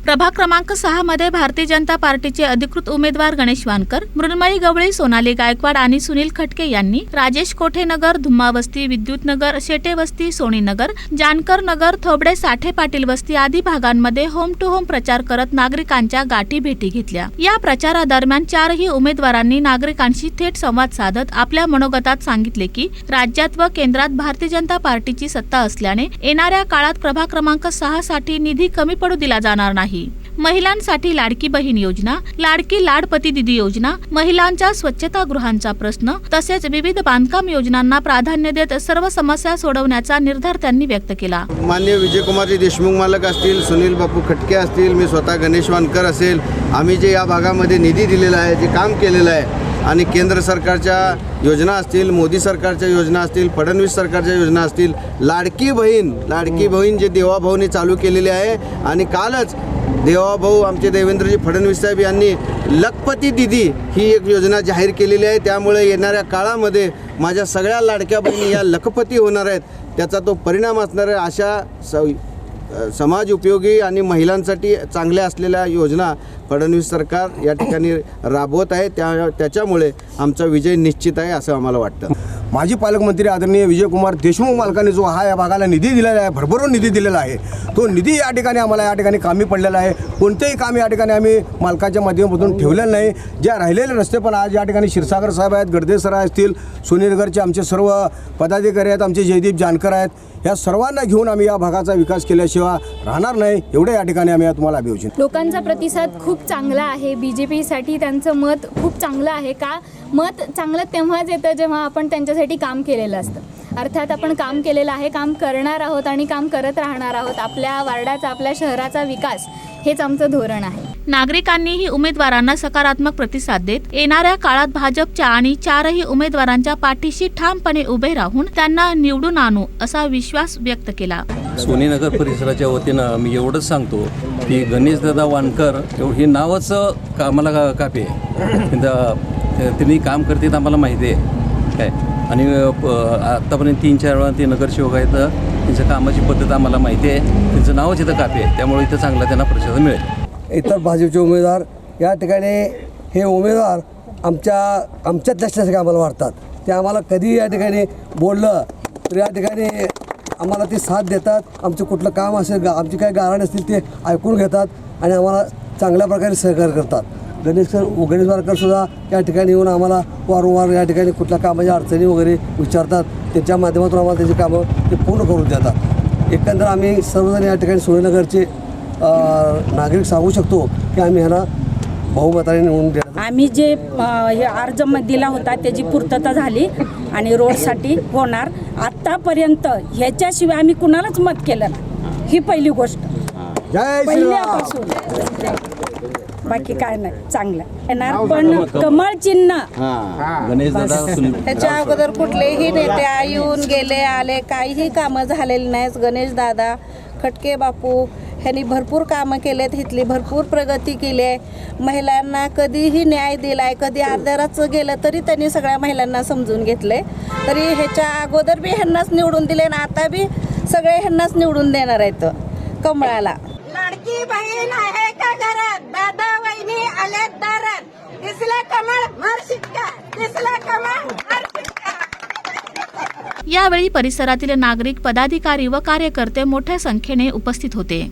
प्रभाग क्रमांक 6 मध्ये भारतीय जनता पार्टीचे अधिकृत उमेदवार गणेश वानकर, मृण्मयी गवळी, सोनाली गायकवाड आणि सुनील खटके यांनी राजेश कोठे नगर, धुम्मा वस्ती, विद्युत नगर, शेटे वस्ती, सोनी नगर, जानकर नगर, थोबडे साठे पाटील वस्ती आदी भागांमध्ये होम टू होम प्रचार करत नागरिकांच्या गाठी भेटी घेतल्या। या प्रचारादरम्यान चारही उमेदवारांनी नागरिकांशी थेट संवाद साधत आपल्या मनोगतात सांगितले की राज्यात व केंद्रात भारतीय जनता पार्टीची सत्ता असल्याने येणाऱ्या काळात प्रभाग क्रमांक 6 साठी निधी कमी पडू दिला जाणार नाही। महिलांसाठी लाडकी बहीण योजना, लाडकी लाडपती दिदी योजना, महिलांच्या स्वच्छतागृहांचा प्रश्न तसेच विविध बांधकाम योजनांना प्राधान्य देत सर्व समस्या सोडवण्याचा निर्धार त्यांनी व्यक्त केला। माननीय विजयकुमारजी देशमुख मालक असतील, सुनील बापू खटके असतील, मी स्वतः गणेश वानकर असेल, आम्ही जे या भागामध्ये निधी दिलेला आहे, जे काम केलेलं आहे आणि केंद्र सरकारच्या योजना असतील, मोदी सरकारच्या योजना असतील, फडणवीस सरकारच्या योजना असतील, लाडकी बहीण जे देवाभाऊने चालू केलेली आहे आणि कालच देवाभाऊ आमचे देवेंद्रजी फडणवीस साहेब यांनी लखपती दिदी ही एक योजना जाहीर केलेली आहे। त्यामुळे येणाऱ्या काळामध्ये माझ्या सगळ्या लाडक्या बहिणी या लखपती होणार आहेत, त्याचा तो परिणाम असणार आहे। अशा समाज उपयोगी आणि महिलांसाठी चांगल्या असलेल्या योजना फडणवीस सरकार या ठिकाणी राबवत आहे, त्याच्यामुळे आमचा विजय निश्चित आहे असं आम्हाला वाटतं। माजी पालकमंत्री आदरणीय विजयकुमार देशमुख मालकांनी जो या भागाला निधी दिलेला आहे, भरभरून निधी दिलेला आहे, तो निधी या ठिकाणी आम्हाला या ठिकाणी कामी पडलेला आहे। कोणतेही काम या ठिकाणी आम्ही मालकाच्या माध्यमातून ठेवलेलं नाही। ज्या राहिलेले रस्ते पण आज या ठिकाणी क्षीरसागर साहेब आहेत, गडदे सर असतील, सोनीनगरचे आमचे सर्व पदाधिकारी आहेत, आमचे जयदीप जानकर आहेत, या सर्वांना घेऊन आम्ही या भागाचा विकास केल्याशिवाय राहणार नाही, एवढे या ठिकाणी आम्ही तुम्हाला अभिवचन। लोकांचा प्रतिसाद खूप चांगला आहे। बीजेपीसाठी त्यांचं मत खूप चांगलं आहे। का मत चांगलं तेव्हाच येतं जेव्हा आपण त्यांच्यासाठी काम केलेलं असतं। अर्थात आपण काम केलेलं आहे, काम करणार आहोत आणि काम करत राहणार आहोत। आपल्या वार्डाचा, आपल्या शहराचा विकास हेच आमचं धोरण आहे। नागरिकांनीही उमेदवारांना सकारात्मक प्रतिसाद देत येणाऱ्या काळात भाजपच्या आणि चारही उमेदवारांच्या पाठीशी ठामपणे उभे राहून त्यांना निवडून आणू असा विश्वास व्यक्त केला। सोनीनगर परिसराच्या वतीनं मी एवढंच सांगतो की गणेशदादा वानकर हे नावच आम्हाला काफी आहे। त्यांनी काम करतात आम्हाला माहिती आहे काय, आणि आत्तापर्यंत 3-4 वेळा ते नगरसेवक आहेत, त्यांच्या कामाची पद्धत आम्हाला माहिती आहे, त्यांचं नावच इथं काफी आहे, त्यामुळे इथं चांगला त्यांना प्रतिसाद मिळेल। इतर भाजपचे उमेदवार या ठिकाणी हे उमेदवार आमच्यातल्या असल्यासारखे आम्हाला वाटतात। ते आम्हाला कधी या ठिकाणी बोललं तर या ठिकाणी आम्हाला ते साथ देतात। आमचं कुठलं काम असेल, आमची काही गारण असतील ते ऐकून घेतात आणि आम्हाला चांगल्या प्रकारे सहकार्य करतात। गणेश वानकरसुद्धा या ठिकाणी येऊन आम्हाला वारंवार या ठिकाणी कुठल्या कामाच्या अडचणी वगैरे विचारतात, त्याच्या माध्यमातून आम्हाला त्याची कामं ते पूर्ण करून देतात। एकंदर आम्ही सर्वजण या ठिकाणी सोनीनगरचे नागरिक सांगू शकतो की आम्ही ह्यांना बहुमताने निवडून देणार। आम्ही जे हे अर्ज दिला होता त्याची पूर्तता झाली आणि रोडसाठी होणार। आत्तापर्यंत ह्याच्याशिवाय आम्ही कुणालाच मत केलं नाही, ही पहिली गोष्ट पहिल्यापासून। बाकी काय नाही, चांगलं येणार, पण कमळ चिन्ह त्याच्या अगोदर कुठलेही नेते येऊन गेले आले, काहीही कामं झालेली नाहीत। गणेश दादा खटके बापू ह्यांनी भरपूर कामं केलेत, इथली भरपूर प्रगती केली आहे। महिलांना कधीही न्याय दिलाय, कधी अर्ध्याराचं गेलं तरी त्यांनी सगळ्या महिलांना समजून घेतले। तरी ह्याच्या अगोदर बी ह्यांनाच निवडून दिले आणि आता बी सगळे ह्यांनाच निवडून देणार आहेत कमळाला। लाडकी बहीण आहे का घरात, दादा वहिनी आले दारात, दिसला कमळ मार शिक्का, दिसला कमळ मार शिक्का। यावेळी परिसरातील नागरिक, पदाधिकारी व कार्यकर्ते मोठ्या संख्येने उपस्थित होते।